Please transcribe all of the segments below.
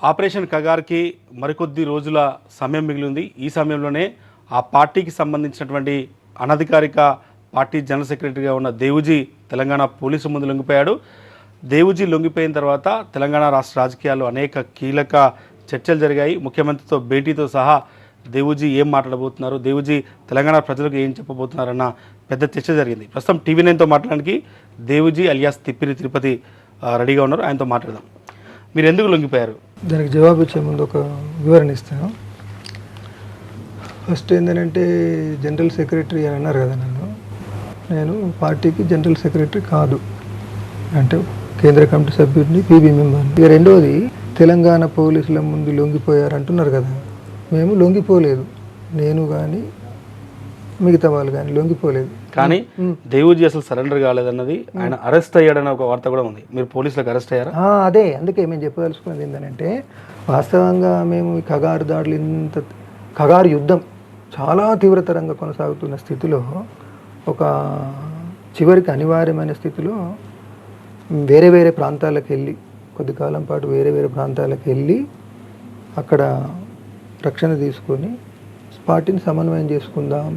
Operation కగార్కి మరికొద్ది రోజుల సమయం మిగిలింది. ఈ సమయంలోనే ఆ పార్టీకి సంబంధించినటువంటి అనధికారిక పార్టీ జనరల్ సెక్రటరీగా ఉన్న దేవుజీ తెలంగాణ పోలీసు ముందు లొంగిపోయాడు. దేవుజీ లొంగిపోయిన తర్వాత తెలంగాణ రాష్ట్ర రాజకీయాల్లో అనేక కీలక చర్చలు జరిగాయి. ముఖ్యమంత్రితో భేటీతో సహా దేవుజీ ఏం మాట్లాడబోతున్నారు, దేవుజీ తెలంగాణ ప్రజలకు ఏం చెప్పబోతున్నారన్న పెద్ద చర్చ జరిగింది. ప్రస్తుతం TV9తో మాట్లాడడానికి దేవుజీ అలియాస్ తిప్పిరి తిరుపతి రెడీగా ఉన్నారు. ఆయనతో మాట్లాడదాం. మీరు ఎందుకు లొంగిపోయారు? దానికి జవాబు ఇచ్చే ముందు ఒక వివరణ ఇస్తాను. ఫస్ట్ ఏంటంటే జనరల్ సెక్రటరీ అని అన్నారు కదా నన్ను. నేను పార్టీకి జనరల్ సెక్రటరీ కాదు, అంటే కేంద్ర కమిటీ సభ్యుడిని, PB మెంబర్ని. ఇక రెండోది, తెలంగాణ పోలీసుల ముందు లొంగిపోయారు అంటున్నారు కదా. మేము లొంగిపోలేదు, నేను కానీ మిగతా వాళ్ళు కానీ లొంగిపోలేదు. కానీ దేవుజీ అసలు సరెండర్ కాలేదన్నది, ఆయన అరెస్ట్ అయ్యాడన్న ఒక వార్త కూడా ఉంది. మీరు పోలీసులకు అరెస్ట్ అయ్యారా? అదే, అందుకే మేము చెప్పదలుచుకున్నది ఏంటంటే, వాస్తవంగా మేము ఈ కగారు దాడులు, కగారు యుద్ధం చాలా తీవ్రతరంగా కొనసాగుతున్న స్థితిలో, ఒక చివరికి అనివార్యమైన స్థితిలో వేరే వేరే ప్రాంతాలకు వెళ్ళి, కొద్ది కాలం పాటు వేరే వేరే ప్రాంతాలకు వెళ్ళి అక్కడ రక్షణ తీసుకొని పార్టీని సమన్వయం చేసుకుందాం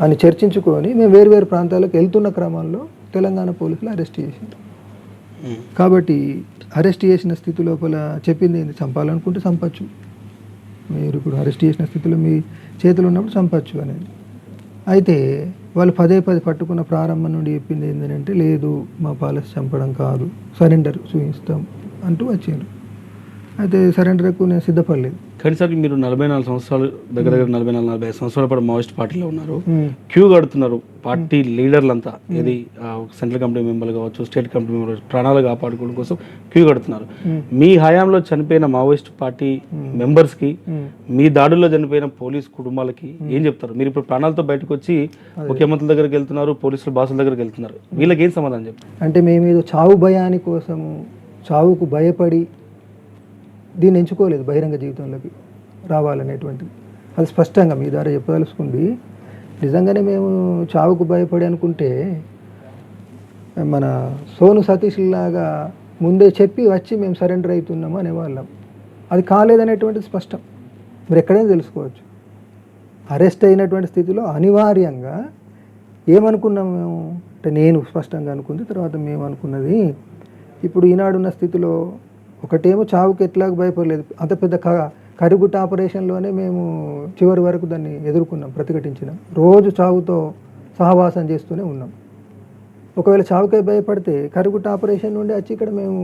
అని చర్చించుకొని మేము వేరు వేరు ప్రాంతాలకు వెళ్తున్న క్రమంలో తెలంగాణ పోలీసులు అరెస్ట్ చేశారు. కాబట్టి అరెస్ట్ చేసిన స్థితి లోపల చెప్పింది ఏంది, చంపాలనుకుంటే చంపచ్చు, మీరు ఇప్పుడు అరెస్ట్ చేసిన స్థితిలో మీ చేతులు ఉన్నప్పుడు చంపచ్చు అనేది. అయితే వాళ్ళు పదే పట్టుకున్న ప్రారంభం నుండి చెప్పింది ఏంటంటే, లేదు మా పాలసీ చంపడం కాదు, సరెండర్ చూపిస్తాం అంటూ వచ్చారు. అయితే సరెండర్కు నేను సిద్ధపడలేదు. కానీ సార్, మీరు 44 సంవత్సరాలు, దగ్గర 44-45 సంవత్సరాల పాటు మావోయిస్ట్ పార్టీలో ఉన్నారు, క్యూ కడుతున్నారు పార్టీ లీడర్లంతా. ఇది సెంట్రల్ కమిటీ మెంబర్లు కావచ్చు, స్టేట్ కమిటీ మెంబర్లు ప్రాణాలు కాపాడుకోవడం కోసం క్యూ కడుతున్నారు. మీ హయాంలో చనిపోయిన మావోయిస్ట్ పార్టీ మెంబర్స్కి, మీ దాడుల్లో చనిపోయిన పోలీస్ కుటుంబాలకి ఏం చెప్తారు? మీరు ఇప్పుడు ప్రాణాలతో బయటకు వచ్చి ముఖ్యమంత్రి దగ్గరికి వెళ్తున్నారు, పోలీసుల బాసుల దగ్గరికి వెళ్తున్నారు, వీళ్ళకి ఏం సమాధానం చెప్తారు? అంటే మేము ఏదో చావు భయాని కోసము, చావుకు భయపడి దీన్ని ఎంచుకోలేదు బహిరంగ జీవితంలోకి రావాలనేటువంటిది. అది స్పష్టంగా మీ ద్వారా చెప్పదలుచుకుంది. నిజంగానే మేము చావుకు భయపడి అనుకుంటే మన సోను సతీష్ లాగా ముందే చెప్పి వచ్చి మేము సరెండర్ అవుతున్నాము అనేవాళ్ళం. అది కాలేదనేటువంటిది స్పష్టం, మీరు ఎక్కడైనా తెలుసుకోవచ్చు. అరెస్ట్ అయినటువంటి స్థితిలో అనివార్యంగా ఏమనుకున్నాము మేము అంటే, నేను స్పష్టంగా అనుకుంది, తర్వాత మేము అనుకున్నది, ఇప్పుడు ఈనాడున్న స్థితిలో ఒకటేమో చావుకి ఎట్లాగ భయపడలేదు, అంత పెద్ద కరుగుట్ట ఆపరేషన్లోనే మేము చివరి వరకు దాన్ని ఎదుర్కొన్నాం, ప్రతిఘటించినాం, రోజు చావుతో సహవాసం చేస్తూనే ఉన్నాం. ఒకవేళ చావుకే భయపడితే కరుగుట్ట ఆపరేషన్ నుండి వచ్చి ఇక్కడ మేము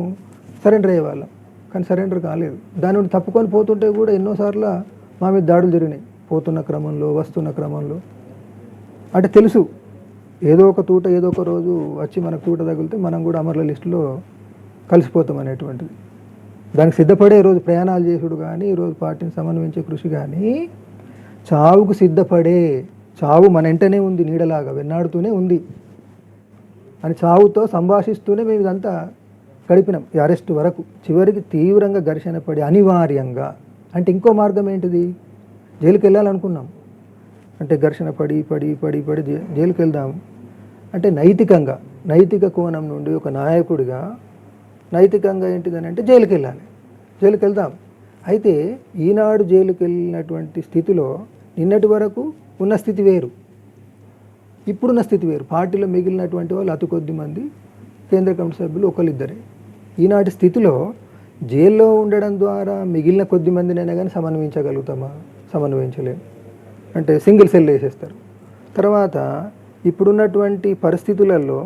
సరెండర్ అయ్యేవాళ్ళం, కానీ సరెండర్ కాలేదు. దాని నుండి తప్పుకొని పోతుంటే కూడా ఎన్నోసార్లు మా మీద దాడులు జరిగినాయి, పోతున్న క్రమంలో, వస్తున్న క్రమంలో. అంటే తెలుసు, ఏదో ఒక తూట ఏదో ఒక రోజు వచ్చి మనకు తూట తగిలితే మనం కూడా అమరుల లిస్టులో కలిసిపోతాం అనేటువంటిది. దానికి సిద్ధపడే రోజు ప్రయాణాలు చేసుడు కానీ, ఈరోజు పార్టీని సమన్వయించే కృషి కానీ, చావుకు సిద్ధపడే, చావు మన వెంటనే ఉంది, నీడలాగా వెన్నాడుతూనే ఉంది అని చావుతో సంభాషిస్తూనే మేము ఇదంతా గడిపినాం ఈ అరెస్ట్ వరకు. చివరికి తీవ్రంగా ఘర్షణ పడి అనివార్యంగా, అంటే ఇంకో మార్గం ఏంటిది, జైలుకి వెళ్ళాలనుకున్నాం. అంటే ఘర్షణ పడి పడి పడి పడి జైలుకి వెళ్దాం అంటే నైతికంగా, నైతిక కోణం నుండి ఒక నాయకుడిగా నైతికంగా ఏంటిదని అంటే జైలుకి వెళ్ళాలి, జైలుకి వెళ్దాం. అయితే ఈనాడు జైలుకి వెళ్ళినటువంటి స్థితిలో నిన్నటి వరకు ఉన్న స్థితి వేరు, ఇప్పుడున్న స్థితి వేరు. పార్టీలో మిగిలినటువంటి వాళ్ళు అతి కొద్ది మంది, కేంద్ర కమిటీ సభ్యులు ఒకళ్ళిద్దరే. ఈనాటి స్థితిలో జైల్లో ఉండడం ద్వారా మిగిలిన కొద్ది మందినైనా కానీ సమన్వయించగలుగుతామా? సమన్వయించలేము, అంటే సింగిల్ సెల్ వేసేస్తారు. తర్వాత ఇప్పుడున్నటువంటి పరిస్థితులలో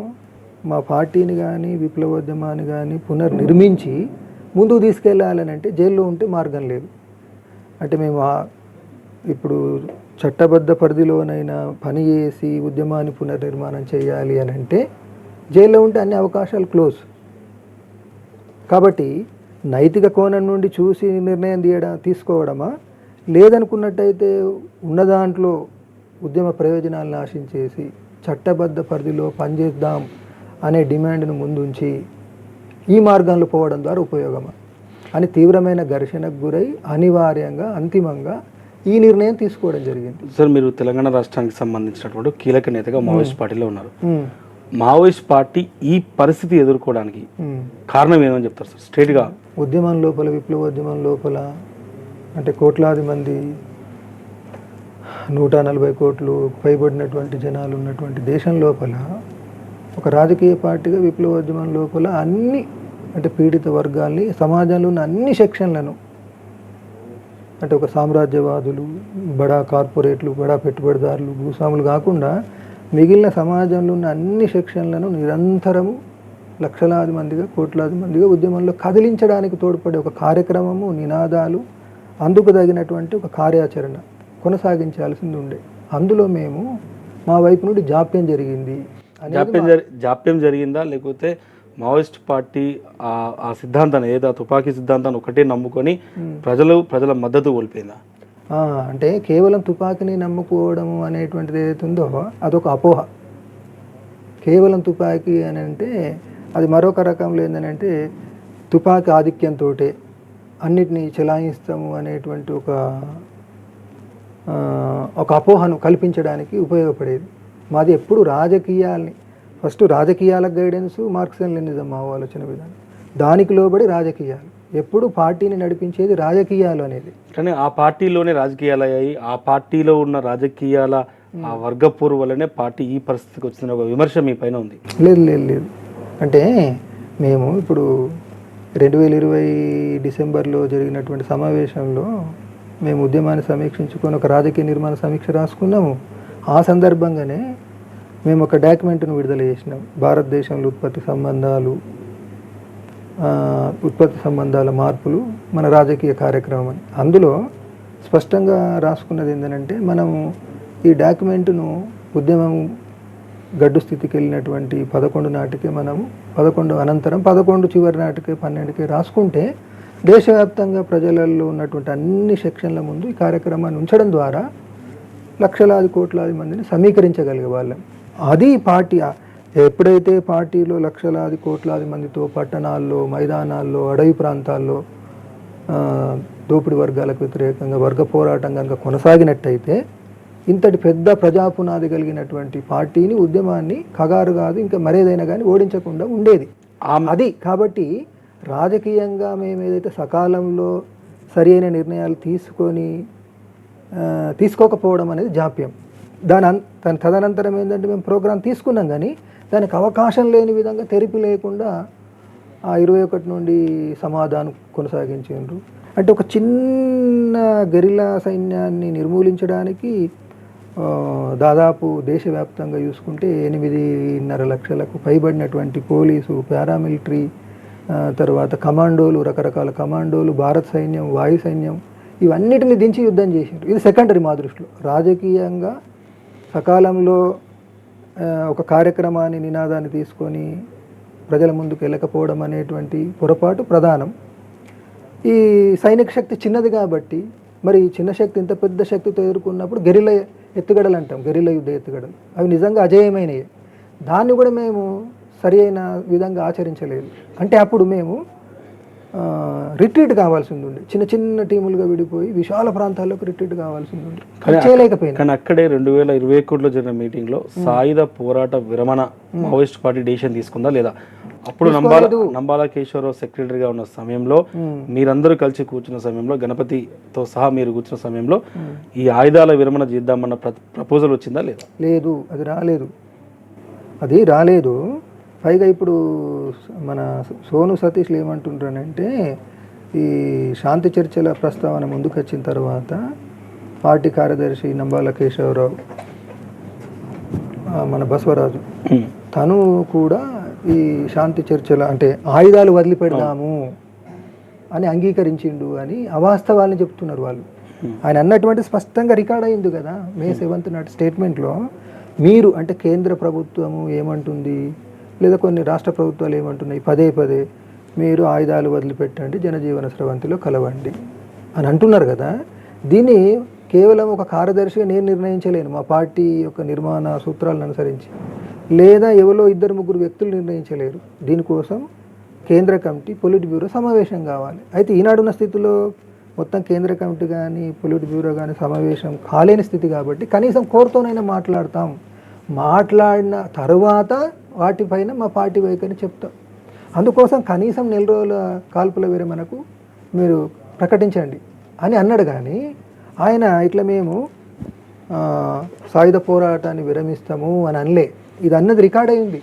మా పార్టీని కానీ, విప్లవోద్యమాన్ని కానీ పునర్నిర్మించి ముందుకు తీసుకెళ్ళాలని అంటే జైల్లో ఉంటే మార్గం లేదు. అంటే మేము ఇప్పుడు చట్టబద్ధ పరిధిలోనైనా పని చేసి ఉద్యమాన్ని పునర్నిర్మాణం చేయాలి అని అంటే జైల్లో ఉంటే అన్ని అవకాశాలు క్లోజ్. కాబట్టి నైతిక కోణం నుండి చూసి నిర్ణయం తీసుకోవడమా, లేదనుకున్నట్టయితే ఉన్న దాంట్లో ఉద్యమ ప్రయోజనాలను ఆశించేసి చట్టబద్ధ పరిధిలో పనిచేద్దాం అనే డిమాండ్ను ముందుంచి ఈ మార్గంలో పోవడం ద్వారా ఉపయోగమా అని తీవ్రమైన ఘర్షణకు గురై అనివార్యంగా అంతిమంగా ఈ నిర్ణయం తీసుకోవడం జరిగింది. సార్, మీరు తెలంగాణ రాష్ట్రానికి సంబంధించినటువంటి కీలక నేతగా మావోయిస్ట్ పార్టీలో ఉన్నారు. మావోయిస్ట్ పార్టీ ఈ పరిస్థితి ఎదుర్కోవడానికి కారణం ఏమని చెప్తారు సార్? స్ట్రైట్గా ఉద్యమం లోపల, విప్లవోద్యమం లోపల అంటే కోట్లాది మంది 140 కోట్లు పైబడినటువంటి జనాలు ఉన్నటువంటి దేశం లోపల ఒక రాజకీయ పార్టీగా విప్లవోద్యమం లోపల అన్ని అంటే పీడిత వర్గాల్ని, సమాజంలో ఉన్న అన్ని సెక్షన్లను అంటే ఒక సామ్రాజ్యవాదులు, బడా కార్పొరేట్లు, బడా పెట్టుబడిదారులు, భూస్వాములు కాకుండా మిగిలిన సమాజంలో ఉన్న అన్ని సెక్షన్లను నిరంతరము లక్షలాది మందిగా, కోట్లాది మందిగా ఉద్యమంలో కదిలించడానికి తోడ్పడే ఒక కార్యక్రమము, నినాదాలు, అందుకు తగినటువంటి ఒక కార్యాచరణ కొనసాగించాల్సింది ఉండే. అందులో మేము మా వైపు నుండి జాప్యం జరిగింది. జాప్యం జరిగిందా, లేకపోతే మావోయిస్ట్ పార్టీ ఆ సిద్ధాంతాన్ని ఏదో తుపాకీ సిద్ధాంతాన్ని ఒకటే నమ్ముకొని ప్రజల మద్దతు కోల్పోయిందా? అంటే కేవలం తుపాకీని నమ్ముకోవడం అనేటువంటిది ఏదైతే ఉందో అదొక అపోహ. కేవలం తుపాకీ అని అంటే అది మరొక రకంలో ఏంటంటే తుపాకీ ఆధిక్యంతో అన్నిటినీ చెలాయిస్తాము అనేటువంటి ఒక అపోహను కల్పించడానికి ఉపయోగపడేది. మాది ఎప్పుడు రాజకీయాల్ని, ఫస్ట్ రాజకీయాలకు గైడెన్స్ మార్క్సిజం లెనినిజం మా ఆలోచన విధానం, దానికి లోబడి రాజకీయాలు, ఎప్పుడు పార్టీని నడిపించేది రాజకీయాలు అనేది. కానీ ఆ పార్టీలోనే రాజకీయాలు అయ్యాయి, ఆ పార్టీలో ఉన్న రాజకీయాల ఆ వర్గపోరు వల్లనే పార్టీ ఈ పరిస్థితికి వచ్చిన ఒక విమర్శ మీ పైన ఉంది. లేదు లేదు లేదు అంటే మేము ఇప్పుడు 2020 డిసెంబర్లో జరిగినటువంటి సమావేశంలో మేము ఉద్యమాన్ని సమీక్షించుకొని ఒక రాజకీయ నిర్మాణ సమీక్ష రాసుకున్నాము. ఆ సందర్భంగానే మేము ఒక డాక్యుమెంట్ను విడుదల చేసినాం, భారతదేశంలో ఉత్పత్తి సంబంధాల మార్పులు మన రాజకీయ కార్యక్రమం అని. అందులో స్పష్టంగా రాసుకున్నది ఏంటంటే, మనము ఈ డాక్యుమెంట్ను ఉద్యమం గడ్డు స్థితికి వెళ్ళినటువంటి 11 నాటికి మనము 11 అనంతరం 11 చివరి నాటికి 12కి రాసుకుంటే దేశవ్యాప్తంగా ప్రజలలో ఉన్నటువంటి అన్ని సెక్షన్ల ముందు ఈ కార్యక్రమాన్ని ఉంచడం ద్వారా లక్షలాది కోట్లాది మందిని సమీకరించగలిగే వాళ్ళం. అది పార్టీ ఎప్పుడైతే పార్టీలో లక్షలాది కోట్లాది మందితో పట్టణాల్లో, మైదానాల్లో, అడవి ప్రాంతాల్లో దోపిడీ వర్గాలకు వ్యతిరేకంగా వర్గ పోరాటం కనుక కొనసాగినట్టయితే ఇంతటి పెద్ద ప్రజాపునాది కలిగినటువంటి పార్టీని, ఉద్యమాన్ని కగారు కాదు ఇంకా మరేదైనా కానీ ఓడించకుండా ఉండేది. అది కాబట్టి రాజకీయంగా మేము ఏదైతే సకాలంలో సరి అయిన నిర్ణయాలు తీసుకోకపోవడం అనేది జాప్యం. దాని తదనంతరం ఏంటంటే మేము ప్రోగ్రాం తీసుకున్నాం కానీ దానికి అవకాశం లేని విధంగా తెరిపి లేకుండా ఆ 21 నుండి సమాధానం కొనసాగించారు. అంటే ఒక చిన్న గెరిల్లా సైన్యాన్ని నిర్మూలించడానికి దాదాపు దేశవ్యాప్తంగా చూసుకుంటే 8.5 లక్షలకు పైబడినటువంటి పోలీసు, పారామిలిటరీ, తర్వాత కమాండోలు, రకరకాల కమాండోలు, భారత సైన్యం, వాయు సైన్యం, ఇవన్నిటిని దించి యుద్ధం చేశారు. ఇది సెకండరీ మా దృష్టిలో. రాజకీయంగా సకాలంలో ఒక కార్యక్రమాన్ని, నినాదాన్ని తీసుకొని ప్రజల ముందుకు వెళ్ళకపోవడం అనేటువంటి పొరపాటు ప్రధానం. ఈ సైనిక శక్తి చిన్నది కాబట్టి మరి చిన్న శక్తి ఇంత పెద్ద శక్తితో ఎదుర్కొన్నప్పుడు గెరిల్లా ఎత్తుగడలు అంటాం, గెరిల్లా యుద్ధ ఎత్తుగడలు, అవి నిజంగా అజేయమైనవి. దాన్ని కూడా మేము సరి అయిన విధంగా ఆచరించలేదు. అంటే అప్పుడు మేము రిట్రీట్ కావాల్సింది ఉండే, చిన్న చిన్న టీములుగా విడిపోయి విశాల ప్రాంతాల్లోకి రిట్రీట్ కావాల్సింది ఉండే, చేయలేకపోయినా. కానీ అక్కడే 2021లో జరిగిన మీటింగ్లో సాయుధ పోరాట విరమణ మావోయిస్ట్ పార్టీ డిసిషన్ తీసుకుందా లేదా? అప్పుడు నంబాల కేశవరావు సెక్రటరీగా ఉన్న సమయంలో, మీరందరూ కలిసి కూర్చున్న సమయంలో, గణపతితో సహా మీరు కూర్చున్న సమయంలో ఈ ఆయుధాల విరమణ చేద్దామన్న ప్రపోజల్ వచ్చిందా లేదా? లేదు, అది రాలేదు. పైగా ఇప్పుడు మన సోను సతీష్లు ఏమంటుంటారంటే, ఈ శాంతి చర్చల ప్రస్తావన ముందుకు వచ్చిన తర్వాత పార్టీ కార్యదర్శి నంబాల కేశవరావు, మన బసవరాజు, తను కూడా ఈ శాంతి చర్చల అంటే ఆయుధాలు వదిలిపెడదాము అని అంగీకరించిండు అని అవాస్తవాల్ని చెప్తున్నారు వాళ్ళు. ఆయన అన్నటువంటి స్పష్టంగా రికార్డ్ అయింది కదా May 7th నాటి స్టేట్మెంట్లో. మీరు అంటే కేంద్ర ప్రభుత్వము ఏమంటుంది, లేదా కొన్ని రాష్ట్ర ప్రభుత్వాలు ఏమంటున్నాయి, పదే మీరు ఆయుధాలు వదిలిపెట్టండి, జనజీవన స్రవంతిలో కలవండి అని అంటున్నారు కదా. దీన్ని కేవలం ఒక కార్యదర్శిగా నేను నిర్ణయించలేను, మా పార్టీ యొక్క నిర్మాణ సూత్రాలను అనుసరించి, లేదా ఎవరో 2-3 వ్యక్తులు నిర్ణయించలేరు. దీనికోసం కేంద్ర కమిటీ, పొలిట్ బ్యూరో సమావేశం కావాలి. అయితే ఈనాడున్న స్థితిలో మొత్తం కేంద్ర కమిటీ కానీ పొలిట్ బ్యూరో కానీ సమావేశం కాలేని స్థితి కాబట్టి కనీసం కోర్టుతోనైనా మాట్లాడిన తర్వాత వాటిపైన మా పార్టీ వైఖరిని చెప్తాం. అందుకోసం కనీసం 4 రోజుల కాల్పుల విరమణకు మీరు ప్రకటించండి అని అన్నాడు. కానీ ఆయన ఇట్లా మేము సాయుధ పోరాటాన్ని విరమిస్తాము అని అనలే. ఇది అన్నది రికార్డ్ అయింది.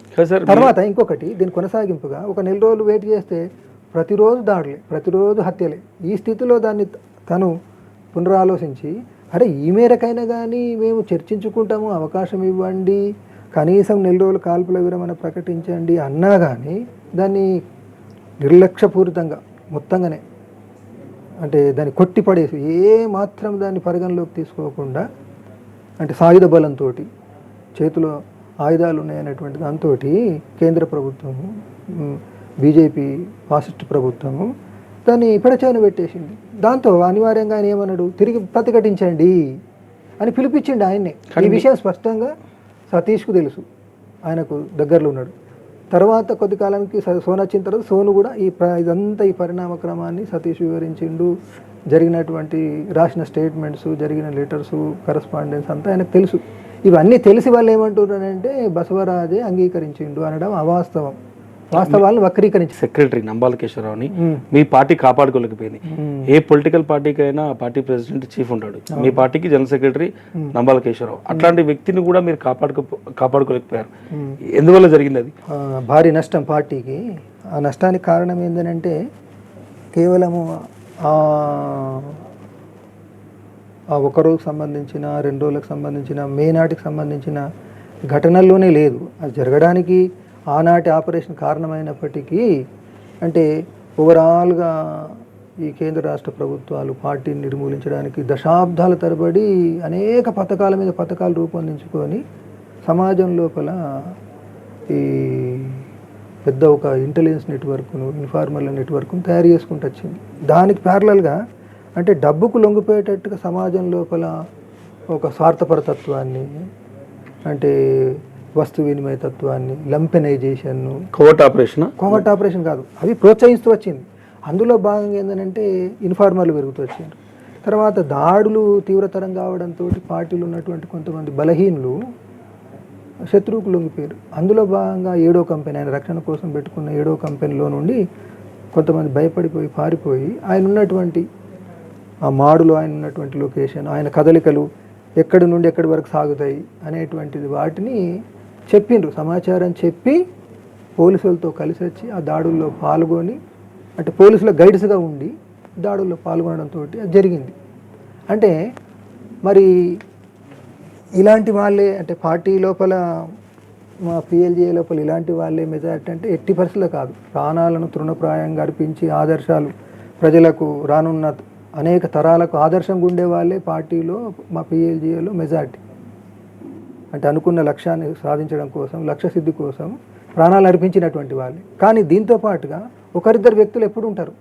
తర్వాత ఇంకొకటి దీని కొనసాగింపుగా ఒక 4 రోజులు వెయిట్ చేస్తే ప్రతిరోజు దాడులే, ప్రతిరోజు హత్యలే. ఈ స్థితిలో దాన్ని తను పునరాలోచించి అరే ఈ మేరకైనా కానీ మేము చర్చించుకుంటాము, అవకాశం ఇవ్వండి, కనీసం 4 రోజులు కాల్పుల విరమణ ప్రకటించండి అన్నా కానీ దాన్ని నిర్లక్ష్యపూరితంగా మొత్తంగానే అంటే దాన్ని కొట్టిపడేసి ఏ మాత్రం దాన్ని పరిగణలోకి తీసుకోకుండా అంటే సాయుధ బలంతో చేతిలో ఆయుధాలు ఉన్నాయనేటువంటి దాంతో కేంద్ర ప్రభుత్వము బీజేపీ ఫాసిస్ట్ ప్రభుత్వము దాన్ని పెడచెవిన పెట్టేసింది. దాంతో అనివార్యంగా ఆయన ఏమన్నాడు, తిరిగి ప్రతిఘటించండి అని పిలిపించిండు ఆయన్నే. ఈ విషయం స్పష్టంగా సతీష్కు తెలుసు, ఆయనకు దగ్గరలో ఉన్నాడు. తర్వాత కొద్ది కాలానికి సోను వచ్చిన తర్వాత సోను కూడా ఇదంతా ఈ పరిణామ క్రమాన్ని సతీష్ వివరించిండు. జరిగినటువంటి రాసిన స్టేట్మెంట్స్, జరిగిన లెటర్స్, కరస్పాండెన్స్ అంతా ఆయనకు తెలుసు. ఇవన్నీ తెలిసి వాళ్ళు ఏమంటున్నారంటే బసవరాజే అంగీకరించిండు అనడం అవాస్తవం. వాస్తవాలను వక్రీకరించి సెక్రటరీ నంబాల కేశవరావుని మీ పార్టీ కాపాడుకోలేకపోయింది. ఏ పొలిటికల్ పార్టీకైనా పార్టీ ప్రెసిడెంట్ చీఫ్ ఉంటాడు. మీ పార్టీకి జనరల్ సెక్రటరీ నంబాల కేశవరావు. అట్లాంటి వ్యక్తిని కూడా మీరు కాపాడుకోలేకపోయారు. ఎందువల్ల జరిగింది అది? భారీ నష్టం పార్టీకి. ఆ నష్టానికి కారణం ఏంటంటే కేవలము ఆ ఒక రోజుకు సంబంధించిన 2 రోజులకు సంబంధించిన మే నాటికి సంబంధించిన ఘటనల్లోనే లేదు. అది జరగడానికి ఆనాటి ఆపరేషన్ కారణమైనప్పటికీ అంటే ఓవరాల్గా ఈ కేంద్ర రాష్ట్ర ప్రభుత్వాలు పార్టీని నిర్మూలించడానికి దశాబ్దాల తరబడి అనేక పథకాల మీద పథకాలు రూపొందించుకొని సమాజం లోపల ఈ పెద్ద ఒక ఇంటెలిజెన్స్ నెట్వర్క్ను, ఇన్ఫార్మల్ నెట్వర్క్ను తయారు చేసుకుంటూ వచ్చింది. దానికి ప్యారలల్గా అంటే డబ్బుకు లొంగిపోయేటట్టుగా సమాజం లోపల ఒక స్వార్థపరతత్వాన్ని, అంటే వస్తు వినిమయ తత్వాన్ని, లంపెనైజేషన్ను, కోవర్ట్ ఆపరేషన్ కాదు, అవి ప్రోత్సహిస్తూ వచ్చింది. అందులో భాగంగా ఏంటంటే ఇన్ఫార్మర్లు పెరుగుతూ వచ్చింది. తర్వాత దాడులు తీవ్రతరం కావడంతో పార్టీలు ఉన్నటువంటి కొంతమంది బలహీనులు శత్రువుకు లొంగిపోయారు. అందులో భాగంగా 7వ కంపెనీ, ఆయన రక్షణ కోసం పెట్టుకున్న 7వ కంపెనీలో నుండి కొంతమంది భయపడిపోయి పారిపోయి ఆయన ఉన్నటువంటి ఆ మాడులో ఆయన ఉన్నటువంటి లొకేషన్, ఆయన కదలికలు ఎక్కడి నుండి ఎక్కడి వరకు సాగుతాయి అనేటువంటిది వాటిని చెప్పిండ్రు. సమాచారం చెప్పి పోలీసులతో కలిసి వచ్చి ఆ దాడుల్లో పాల్గొని అంటే పోలీసుల గైడ్స్గా ఉండి దాడుల్లో పాల్గొనడంతో అది జరిగింది. అంటే మరి ఇలాంటి వాళ్ళే అంటే పార్టీ లోపల మా పిఎల్జే లోపల ఇలాంటి వాళ్ళే మెజారిటీ అంటే ఎట్టి పరిస్థితుల్లో కాదు. ప్రాణాలను తృణప్రాయంగా అర్పించి ఆదర్శాలు ప్రజలకు రానున్న అనేక తరాలకు ఆదర్శంగా ఉండే వాళ్ళే పార్టీలో మా పిఎల్జేలో మెజారిటీ. అంటే అనుకున్న లక్ష్యాన్ని సాధించడం కోసం, లక్ష్య సిద్ధి కోసం ప్రాణాలు అర్పించినటువంటి వాళ్ళే. కానీ దీంతో పాటుగా ఒకరిద్దరు వ్యక్తులు ఎప్పుడు ఉంటారు,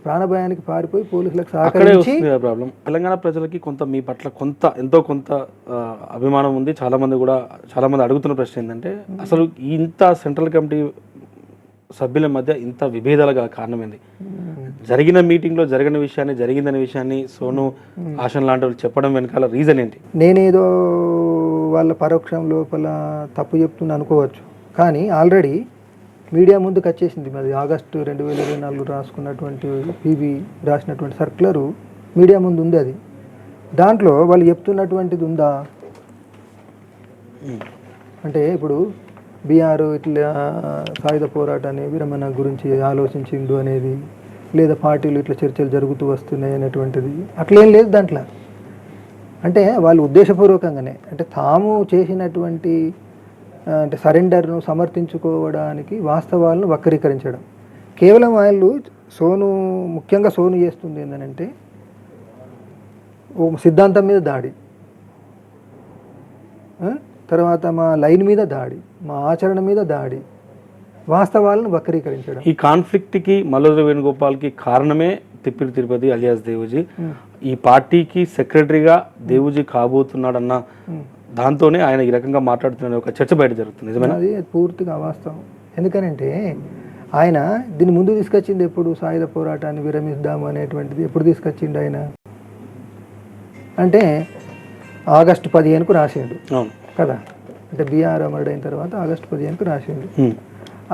ప్రాణభయానికి పారిపోయి పోలీసులకు సహకరించి. ప్రాబ్లం తెలంగాణ ప్రజలకి కొంత మీ పట్ల ఎంతో కొంత అభిమానం ఉంది. చాలా మంది అడుగుతున్న ప్రశ్న ఏంటంటే అసలు ఇంత సెంట్రల్ కమిటీ సభ్యుల మధ్య ఇంత విభేదాలు గల కారణం ఏంది? జరిగిన మీటింగ్లో జరిగిందనే విషయాన్ని సోను ఆషన్ లాంటి వాళ్ళు చెప్పడం వెనకాల రీజన్ ఏంటి? నేనేదో వాళ్ళ పరోక్షం లోపల తప్పు చెప్తున్నా అనుకోవచ్చు, కానీ ఆల్రెడీ మీడియా ముందుకు వచ్చేసింది. మరి ఆగస్టు 2024 రాసుకున్నటువంటి పీబీ రాసినటువంటి సర్క్యులరు మీడియా ముందు ఉంది. అది దాంట్లో వాళ్ళు చెప్తున్నటువంటిది ఉందా అంటే ఇప్పుడు బీఆర్ ఇట్లా సాయుధ పోరాటాన్ని విరమణ గురించి ఆలోచించిండు అనేది, లేదా పార్టీలు ఇట్లా చర్చలు జరుగుతూ వస్తున్నాయి అనేటువంటిది అట్లేం లేదు దాంట్లో. అంటే వాళ్ళు ఉద్దేశపూర్వకంగానే అంటే తాము చేసినటువంటి అంటే సరెండర్ను సమర్థించుకోవడానికి వాస్తవాలను వక్రీకరించడం. కేవలం వాళ్ళు ముఖ్యంగా సోను చేస్తుంది ఏంటంటే ఓ సిద్ధాంతం మీద దాడి, తర్వాత మా లైన్ మీద దాడి, మా ఆచరణ మీద దాడి, వాస్తవాలను వక్రీకరించడం. ఈ కాన్ఫ్లిక్ట్కి మల్లాది వేణుగోపాల్కి కారణమే తిప్పిరి తిరుపతి అలియాస్ దేవుజీ. ఈ పార్టీకి సెక్రటరీగా దేవుజీ కాబోతున్నాడన్న దాంతోనే ఆయన ఈ రకంగా మాట్లాడుతున్న ఒక చర్చ బయట జరుగుతుంది. నిజమేనా? అది పూర్తిగా అవాస్తవం. ఎందుకనంటే ఆయన దీన్ని ముందు తీసుకొచ్చింది ఎప్పుడు, సాయుధ పోరాటాన్ని విరమిద్దాము అనేటువంటిది ఎప్పుడు తీసుకొచ్చిండు ఆయన అంటే ఆగస్టు 15కు రాసిండు కదా. అంటే బీఆర్ అమరుడైన తర్వాత ఆగస్టు 15కు రాసిండు.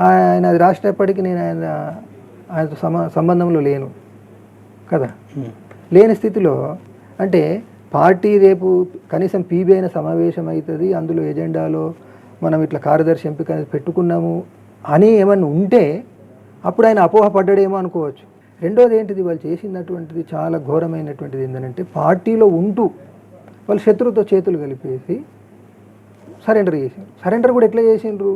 ఆయన అది రాసినప్పటికీ నేను ఆయనతో సంబంధంలో లేను కదా. లేని స్థితిలో అంటే పార్టీ రేపు కనీసం పీబీ అయిన సమావేశం అవుతుంది, అందులో ఎజెండాలో మనం ఇట్లా కార్యదర్శి ఎంపిక అనేది పెట్టుకున్నాము అని ఏమన్నా ఉంటే అప్పుడు ఆయన అపోహపడ్డాడేమో అనుకోవచ్చు. రెండోది ఏంటిది, వాళ్ళు చేసినటువంటిది చాలా ఘోరమైనటువంటిది ఏంటంటే పార్టీలో ఉంటూ వాళ్ళు శత్రువుతో చేతులు కలిపేసి సరెండర్ చేసారు. సరెండర్ కూడా ఎట్లా చేసిండ్రు,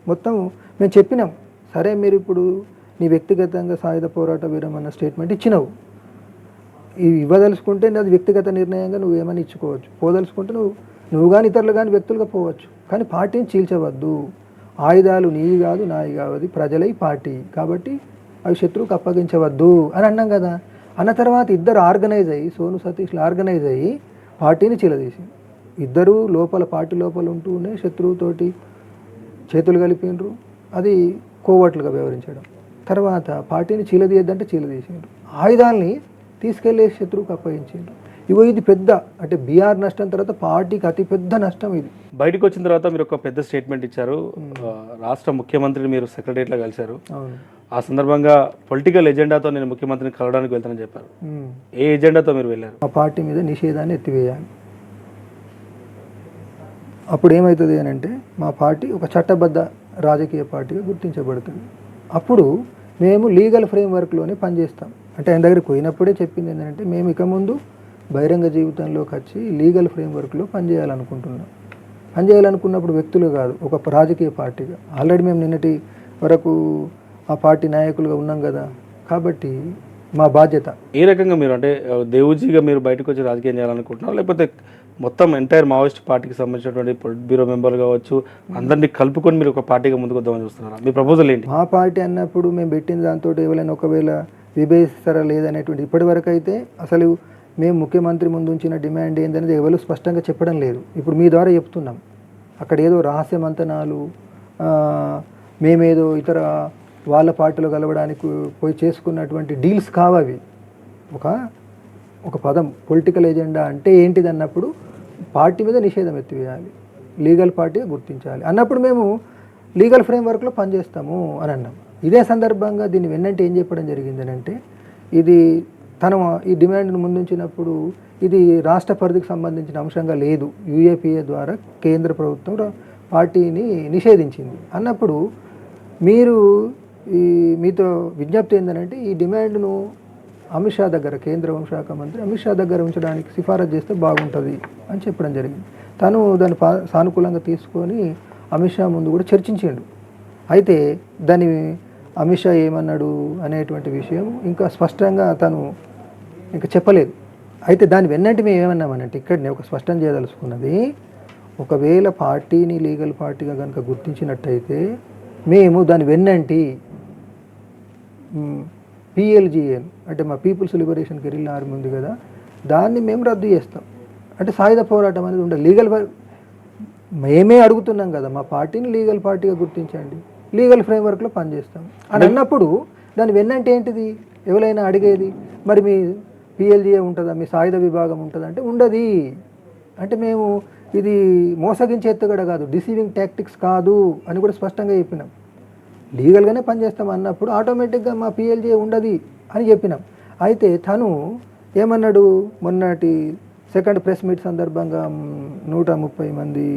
మొత్తం మేము చెప్పినాం, సరే మీరు ఇప్పుడు నీ వ్యక్తిగతంగా సాయుధ పోరాట విరమణ స్టేట్మెంట్ ఇచ్చినావు, ఇవ్వదలుచుకుంటే అది వ్యక్తిగత నిర్ణయంగా నువ్వు ఏమైనా ఇచ్చుకోవచ్చు, పోదలుచుకుంటే నువ్వు కానీ ఇతరులు కానీ వ్యక్తులుగా పోవచ్చు, కానీ పార్టీని చీల్చవద్దు, ఆయుధాలు నీవి కాదు నాయి కాదు ప్రజలై పార్టీ కాబట్టి అవి శత్రువుకు అప్పగించవద్దు అని అన్నాం కదా. అన్న తర్వాత ఇద్దరు ఆర్గనైజ్ అయ్యి సోను సతీష్లు ఆర్గనైజ్ అయ్యి పార్టీని చీలదీసి ఇద్దరు లోపల పార్టీ లోపల ఉంటూనే శత్రువుతోటి చేతులు కలిపినరు, అది కోవట్లుగా వ్యవహరించడం. తర్వాత పార్టీని చీలదీయద్దంటే చీలదీసిండ్రు, ఆయుధాలని తీసుకెళ్లే శత్రువుకు అప్పగించారు. ఇది పెద్ద అంటే బీఆర్ నష్టం తర్వాత పార్టీకి అతి పెద్ద నష్టం ఇది. బయటకు వచ్చిన తర్వాత మీరు ఒక పెద్ద స్టేట్మెంట్ ఇచ్చారు, రాష్ట్ర ముఖ్యమంత్రిని మీరు సెక్రటరీలో కలిశారు. అవును, ఆ సందర్భంగా పొలిటికల్ ఎజెండాతో నేను ముఖ్యమంత్రిని కలవడానికి వెళ్తానని చెప్పారు. ఏ ఎజెండాతో మీరు వెళ్ళారు? ఆ పార్టీ మీద నిషేధాన్ని ఎత్తివేయాలి. అప్పుడు ఏమవుతుంది అని అంటే మా పార్టీ ఒక చట్టబద్ధ రాజకీయ పార్టీగా గుర్తించబడుతుంది. అప్పుడు మేము లీగల్ ఫ్రేమ్వర్క్లోనే పనిచేస్తాం. అంటే ఆయన దగ్గరికి పోయినప్పుడే చెప్పింది ఏంటంటే మేము ఇక ముందు బహిరంగ జీవితంలోకి వచ్చి లీగల్ ఫ్రేమ్వర్క్లో పనిచేయాలనుకుంటున్నాం. పనిచేయాలనుకున్నప్పుడు వ్యక్తులు కాదు, ఒక రాజకీయ పార్టీగా. ఆల్రెడీ మేము నిన్నటి వరకు ఆ పార్టీ నాయకులుగా ఉన్నాం కదా, కాబట్టి మా బాధ్యత. ఏ రకంగా మీరు అంటే దేవుజీగా మీరు బయటకు వచ్చి రాజకీయం చేయాలనుకుంటున్నారు, లేకపోతే మొత్తం ఎంటైర్ మావోయిస్ట్ పార్టీకి సంబంధించినటువంటి పొలిట్ బ్యూరో మెంబర్లు కావచ్చు అందరినీ కలుపుకొని మీరు ఒక పార్టీగా ముందుకు వద్దామని చూస్తున్నారా? మీ ప్రపోజల్ ఏంటి? మా పార్టీ అన్నప్పుడు మేము పెట్టిన దాంతో ఎవరైనా ఒకవేళ విభేదిస్తారా లేదనేటువంటి ఇప్పటి వరకు అయితే అసలు మేము ముఖ్యమంత్రి ముందు ఉంచిన డిమాండ్ ఏందనేది ఎవరు స్పష్టంగా చెప్పడం లేదు. ఇప్పుడు మీ ద్వారా చెప్తున్నాం. అక్కడ ఏదో రహస్య మంతనాలు, మేమేదో ఇతర వాళ్ళ పార్టీలో కలవడానికి పోయి చేసుకున్నటువంటి డీల్స్ కావవి. ఒక పదం పొలిటికల్ ఎజెండా అంటే ఏంటిది అన్నప్పుడు పార్టీ మీద నిషేధం ఎత్తివేయాలి, లీగల్ పార్టీగా గుర్తించాలి అన్నప్పుడు మేము లీగల్ ఫ్రేమ్వర్క్లో పనిచేస్తాము అని అన్నాం. ఇదే సందర్భంగా దీన్ని వెన్నంటే ఏం చెప్పడం జరిగింది అంటే ఇది తను ఈ డిమాండ్ను ముందుంచినప్పుడు ఇది రాష్ట్ర పరిధికి సంబంధించిన అంశంగా లేదు, యూఏపీఏ ద్వారా కేంద్ర ప్రభుత్వం పార్టీని నిషేధించింది అన్నప్పుడు మీరు మీతో విజ్ఞప్తి ఏంటంటే ఈ డిమాండ్ను అమిత్ షా దగ్గర, కేంద్ర హోంశాఖ మంత్రి అమిత్ షా దగ్గర ఉంచడానికి సిఫారసు చేస్తే బాగుంటుంది అని చెప్పడం జరిగింది. తను దాన్ని సానుకూలంగా తీసుకొని అమిత్ షా ముందు కూడా చర్చించాడు. అయితే దాన్ని అమిత్ షా ఏమన్నాడు అనేటువంటి విషయం ఇంకా స్పష్టంగా తను ఇంకా చెప్పలేదు. అయితే దాని వెన్నంటి మేము ఏమన్నామనంటే ఇక్కడనే ఒక స్పష్టం చేయదలుచుకున్నది, ఒకవేళ పార్టీని లీగల్ పార్టీగా కనుక గుర్తించినట్టయితే మేము దాని వెన్నంటి పిఎల్జిఏను అంటే మా పీపుల్స్ లిబరేషన్ గెరిల్లా ఆర్మీ ఉంది కదా, దాన్ని మేము రద్దు చేస్తాం. అంటే సాయుధ పోరాటం అనేది ఉండదు. మేమే అడుగుతున్నాం కదా, మా పార్టీని లీగల్ పార్టీగా గుర్తించండి, లీగల్ ఫ్రేమ్వర్క్లో పనిచేస్తాం అని అన్నప్పుడు దాని వెన్నంటే ఏంటిది ఎవరైనా అడిగేది, మరి మీ పిఎల్జిఏ ఉంటుందా, మీ సాయుధ విభాగం ఉంటుందా అంటే ఉండదు. అంటే మేము ఇది మోసగించే ఎత్తుగడ కాదు, డిసీవింగ్ టాక్టిక్స్ కాదు అని కూడా స్పష్టంగా చెప్పినాం. లీగల్గానే పనిచేస్తాం అన్నప్పుడు ఆటోమేటిక్గా మా పిఎల్జిఏ ఉండదు అని చెప్పినాం. అయితే తను ఏమన్నాడు, మొన్నటి సెకండ్ ప్రెస్ మీట్ సందర్భంగా 130 మంది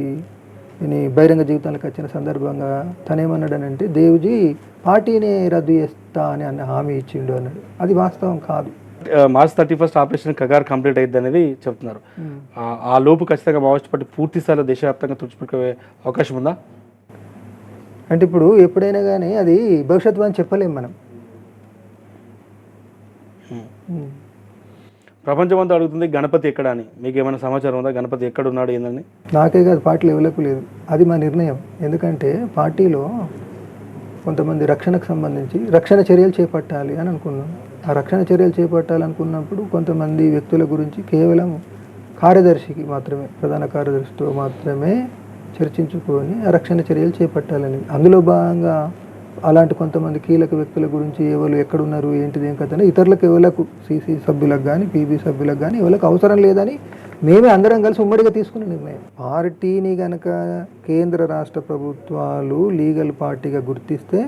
బహిరంగ జీవితాలకు వచ్చిన సందర్భంగా తను ఏమన్నాడనంటే దేవుజీ పార్టీని రద్దు చేస్తా అని హామీ ఇచ్చిండు అన్నాడు. అది వాస్తవం కాదు. మార్చ్ 31 ఆపరేషన్ కగార్ కంప్లీట్ అయ్యింది అనేది చెప్తున్నారు. ఆ లోపు ఖచ్చితంగా మావోయిస్ట్ పార్టీ పూర్తి స్థాయిలో దేశవ్యాప్తంగా తుడిచిపెట్టే అవకాశం ఉందా? అంటే ఇప్పుడు ఎప్పుడైనా కానీ అది భవిష్యత్తు అని చెప్పలేం మనం. ప్రపంచమంతా అడుగుతుంది గణపతి ఎక్కడ అని, మీకు ఏమైనా సమాచారం ఉందా? గణపతి ఎక్కడ ఉన్నాడు ఏందని? నాకే కాదు, పార్టీ లెవెల్కు లేదు. అది మా నిర్ణయం. ఎందుకంటే పార్టీలో కొంతమంది రక్షణకు సంబంధించి రక్షణ చర్యలు చేపట్టాలి అని అనుకున్నాం. ఆ రక్షణ చర్యలు చేపట్టాలనుకున్నప్పుడు కొంతమంది వ్యక్తుల గురించి కేవలం కార్యదర్శికి మాత్రమే, ప్రధాన కార్యదర్శితో మాత్రమే చర్చించుకొని ఆ రక్షణ చర్యలు చేపట్టాలని, అందులో భాగంగా అలాంటి కొంతమంది కీలక వ్యక్తుల గురించి ఎవరు ఎక్కడున్నారు ఏంటిది ఏం కథ ఇతరులకు ఎవరికి సీసీ సభ్యులకు కానీ పీబీ సభ్యులకు కానీ ఎవరికి అవసరం లేదని మేమే అందరం కలిసి ఉమ్మడిగా తీసుకునే నిర్ణయం. పార్టీని కనుక కేంద్ర రాష్ట్ర ప్రభుత్వాలు లీగల్ పార్టీగా గుర్తిస్తే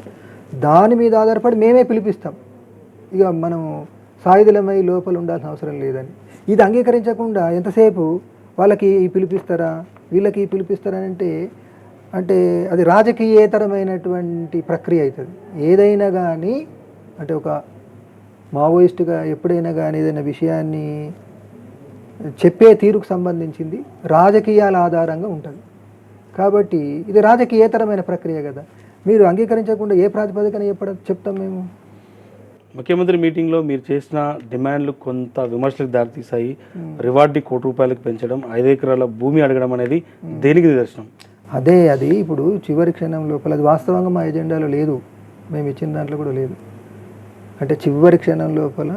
దాని మీద ఆధారపడి మేమే పిలిపిస్తాం. ఇక మనం సాయుధులమై లోపల ఉండాల్సిన అవసరం లేదని ఇది అంగీకరించకుండా ఎంతసేపు వాళ్ళకి పిలిపిస్తారా వీళ్ళకి పిలిపిస్తారా అంటే అది రాజకీయేతరమైనటువంటి ప్రక్రియ అవుతుంది. ఏదైనా కానీ అంటే ఒక మావోయిస్టుగా ఎప్పుడైనా కానీ ఏదైనా విషయాన్ని చెప్పే తీరుకు సంబంధించింది రాజకీయాల ఆధారంగా ఉంటుంది. కాబట్టి ఇది రాజకీయేతరమైన ప్రక్రియ కదా. మీరు అంగీకరించకుండా ఏ ప్రాతిపదికన చెప్తాం మేము. ముఖ్యమంత్రి మీటింగ్లో మీరు చేసిన డిమాండ్లు కొంత విమర్శలకు దారితీశాయి. రివార్డ్ని ₹1,00,00,000 పెంచడం, 5 ఎకరాల భూమి అడగడం అనేది దేనికి నిదర్శనం? అది ఇప్పుడు చివరి క్షణం లోపల అది వాస్తవంగా మా ఎజెండాలో లేదు, మేము ఇచ్చిన దాంట్లో కూడా లేదు. అంటే చివరి క్షణం లోపల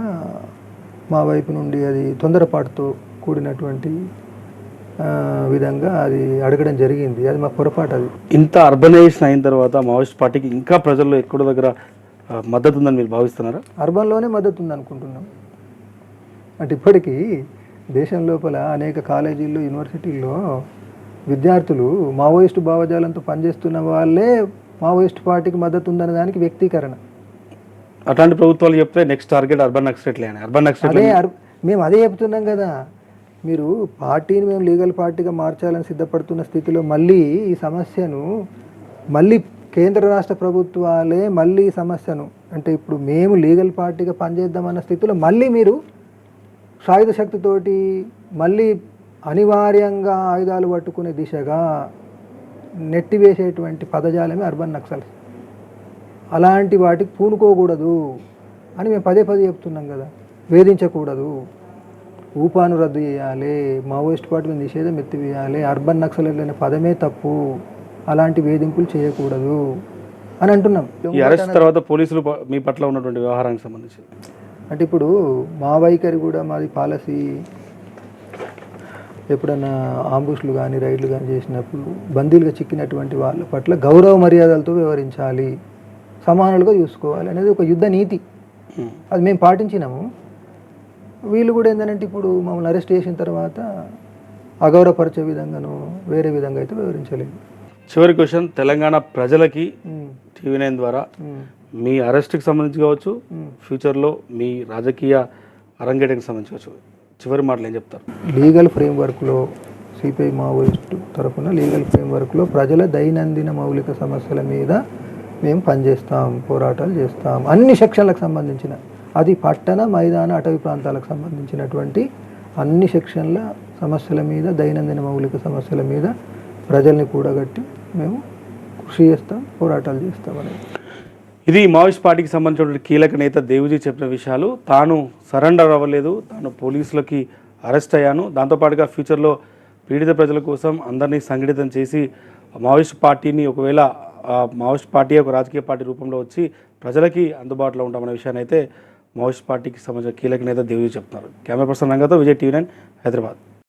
మా వైపు నుండి అది తొందరపాటుతో కూడినటువంటి విధంగా అది అడగడం జరిగింది. అది మా పొరపాటు. అది ఇంత అర్బనైజేషన్ అయిన తర్వాత మావోయిస్ట్ పార్టీకి ఇంకా ప్రజల్లో ఎక్కడో దగ్గర మద్దతు ఉందని మీరు భావిస్తున్నారా? అర్బన్లోనే మద్దతు ఉంది అనుకుంటున్నాం. అంటే ఇప్పటికీ దేశం లోపల అనేక కాలేజీల్లో యూనివర్సిటీల్లో విద్యార్థులు మావోయిస్టు భావజాలంతో పనిచేస్తున్న వాళ్ళే మావోయిస్ట్ పార్టీకి మద్దతు ఉందనే దానికి వ్యక్తీకరణ. అట్లాంటి ప్రభుత్వాలు చెప్తే నెక్స్ట్ టార్గెట్ అర్బన్ నక్సలైట్లే అని. అర్బన్ నక్సలైట్ మేము అదే చెప్తున్నాం కదా. మీరు పార్టీని మేము లీగల్ పార్టీగా మార్చాలని సిద్ధపడుతున్న స్థితిలో మళ్ళీ ఈ సమస్యను మళ్ళీ కేంద్ర రాష్ట్ర ప్రభుత్వాలే మళ్ళీ ఈ సమస్యను అంటే ఇప్పుడు మేము లీగల్ పార్టీగా పనిచేద్దామన్న స్థితిలో మళ్ళీ మీరు సాయుధ శక్తితోటి మళ్ళీ అనివార్యంగా ఆయుధాలు పట్టుకునే దిశగా నెట్టివేసేటువంటి పదజాలమే అర్బన్ నక్సల్స్. అలాంటి వాటికి పూనుకోకూడదు అని మేము పదే చెప్తున్నాం కదా. వేధించకూడదు, ఊపాను రద్దు చేయాలి, మావోయిస్ట్ పార్టీ మీద నిషేధం ఎత్తివేయాలి, అర్బన్ నక్సలైట్లు అనే పదమే తప్పు, అలాంటి వేధింపులు చేయకూడదు అని అంటున్నాం. ఈ అరెస్ట్ తర్వాత పోలీసులు మీ పట్ల ఉన్నటువంటి వ్యవహారానికి సంబంధించి అంటే ఇప్పుడు మా వైఖరి కూడా మాది పాలసీ, ఎప్పుడన్నా ఆంబుష్లు కానీ రైడ్లు కానీ చేసినప్పుడు బందీలుగా చిక్కినటువంటి వాళ్ళ పట్ల గౌరవ మర్యాదలతో వ్యవహరించాలి, సమానులుగా చూసుకోవాలి అనేది ఒక యుద్ధ నీతి. అది మేము పాటించినాము. వీళ్ళు కూడా ఏంటంటే ఇప్పుడు మమ్మల్ని అరెస్ట్ చేసిన తర్వాత అగౌరవపరిచే విధంగాను వేరే విధంగా అయితే వ్యవహరించలేదు. చివరి క్వశ్చన్, తెలంగాణ ప్రజలకి TV9 ద్వారా మీ అరెస్ట్కి సంబంధించి కావచ్చు, ఫ్యూచర్లో మీ రాజకీయ అరంగేటానికి సంబంధించి కావచ్చు, చివరి మాటలు ఏం చెప్తారు? లీగల్ ఫ్రేమ్వర్క్లో సిపిఐ మావోయిస్టు తరఫున లీగల్ ఫ్రేమ్వర్క్లో ప్రజల దైనందిన మౌలిక సమస్యల మీద మేము పనిచేస్తాం, పోరాటాలు చేస్తాం. అన్ని సెక్షన్లకు సంబంధించిన, అది పట్టణ మైదాన అటవీ ప్రాంతాలకు సంబంధించినటువంటి అన్ని సెక్షన్ల సమస్యల మీద, దైనందిన మౌలిక సమస్యల మీద ప్రజల్ని కూడగట్టి మేము కృషి చేస్తాం, పోరాటాలు చేస్తాం అనేది. ఇది మావోయిస్ట్ పార్టీకి సంబంధించిన కీలక నేత దేవుజీ చెప్పిన విషయాలు. తాను సరెండర్ అవ్వలేదు, తాను పోలీసులకి అరెస్ట్ అయ్యాను, దాంతోపాటుగా ఫ్యూచర్లో పీడిత ప్రజల కోసం అందరినీ సంఘటితం చేసి మావోయిస్ట్ పార్టీని ఒకవేళ మావోయిస్ట్ పార్టీ ఒక రాజకీయ పార్టీ రూపంలో వచ్చి ప్రజలకి అందుబాటులో ఉంటామనే విషయాన్ని అయితే మావోయిస్ట్ పార్టీకి సంబంధించిన కీలక నేత దేవుజీ చెప్తున్నారు. కెమెరా పర్సన్ రంగతో, విజయ్ TV9 హైదరాబాద్.